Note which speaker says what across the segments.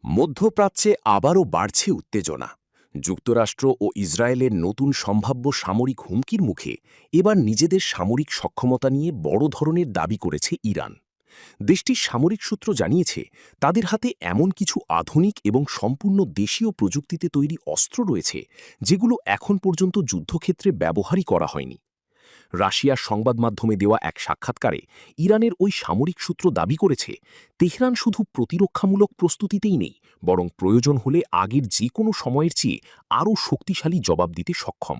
Speaker 1: মধ্যপ্রাচ্যে আবারও বাড়ছে উত্তেজনা। যুক্তরাষ্ট্র ও ইসরায়েলের নতুন সম্ভাব্য সামরিক হুমকির মুখে এবার নিজেদের সামরিক সক্ষমতা নিয়ে বড় ধরনের দাবি করেছে ইরান। দেশটির সামরিক সূত্র জানিয়েছে, তাদের হাতে এমন কিছু আধুনিক এবং সম্পূর্ণ দেশীয় প্রযুক্তিতে তৈরি অস্ত্র রয়েছে, যেগুলো এখন পর্যন্ত যুদ্ধক্ষেত্রে ব্যবহারই করা হয়নি। রাশিয়ার সংবাদ মাধ্যমে দেওয়া এক সাক্ষাৎকারে ইরানের ওই সামরিক সূত্র দাবি করেছে, তেহরান শুধু প্রতিরক্ষামূলক প্রস্তুতিতেই নেই, বরং প্রয়োজন হলে আগের যে কোনো সময়ের চেয়ে আরও শক্তিশালী জবাব দিতে সক্ষম।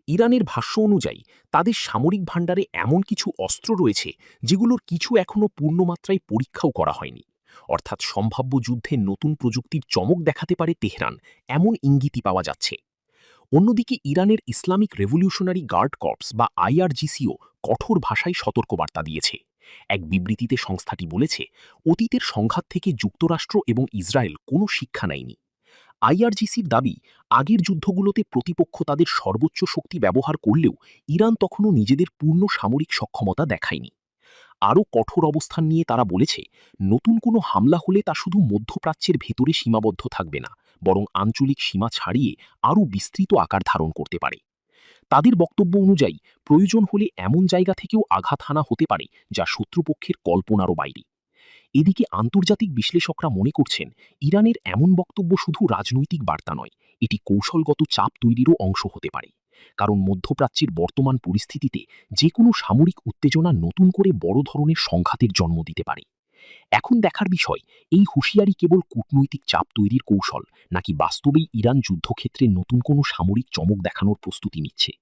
Speaker 1: ইরানের ভাষ্য অনুযায়ী তাদের সামরিক ভাণ্ডারে এমন কিছু অস্ত্র রয়েছে, যেগুলোর কিছু এখনও পূর্ণমাত্রায় পরীক্ষাও করা হয়নি। অর্থাৎ সম্ভাব্য যুদ্ধে নতুন প্রযুক্তির চমক দেখাতে পারে তেহরান, এমন ইঙ্গিতই পাওয়া যাচ্ছে। অন্যদিকে ইরানের ইসলামিক রেভলিউশনারি গার্ড কর্পস বা আইআরজিসিও কঠোর ভাষায় সতর্কবার্তা দিয়েছে। এক বিবৃতিতে সংস্থাটি বলেছে, অতীতের সংঘাত থেকে যুক্তরাষ্ট্র এবং ইসরায়েল কোনো শিক্ষা নেয়নি। আইআরজিসির দাবি, আগের যুদ্ধগুলোতে প্রতিপক্ষ তাদের সর্বোচ্চ শক্তি ব্যবহার করলেও ইরান তখনও নিজেদের পূর্ণ সামরিক সক্ষমতা দেখায়নি। আরও কঠোর অবস্থান নিয়ে তারা বলেছে, নতুন কোনো হামলা হলে তা শুধু মধ্যপ্রাচ্যের ভেতরে সীমাবদ্ধ থাকবে না, বরং আঞ্চলিক সীমা ছাড়িয়ে আরও বিস্তৃত আকার ধারণ করতে পারে। তাদের বক্তব্য অনুযায়ী প্রয়োজন হলে এমন জায়গা থেকেও আঘাত হানা হতে পারে, যা শত্রুপক্ষের কল্পনারও বাইরে। এদিকে আন্তর্জাতিক বিশ্লেষকরা মনে করছেন, ইরানের এমন বক্তব্য শুধু রাজনৈতিক বার্তা নয়, এটি কৌশলগত চাপ তৈরিরও অংশ হতে পারে। কারণ মধ্যপ্রাচ্যের বর্তমান পরিস্থিতিতে যে কোনো সামরিক উত্তেজনা নতুন করে বড় ধরনের সংঘাতের জন্ম দিতে পারে। এখন দেখার বিষয়, এই হুঁশিয়ারি কেবল কূটনৈতিক চাপ তৈরির কৌশল, নাকি বাস্তবেই ইরান যুদ্ধক্ষেত্রে নতুন কোনো সামরিক চমক দেখানোর প্রস্তুতি নিচ্ছে।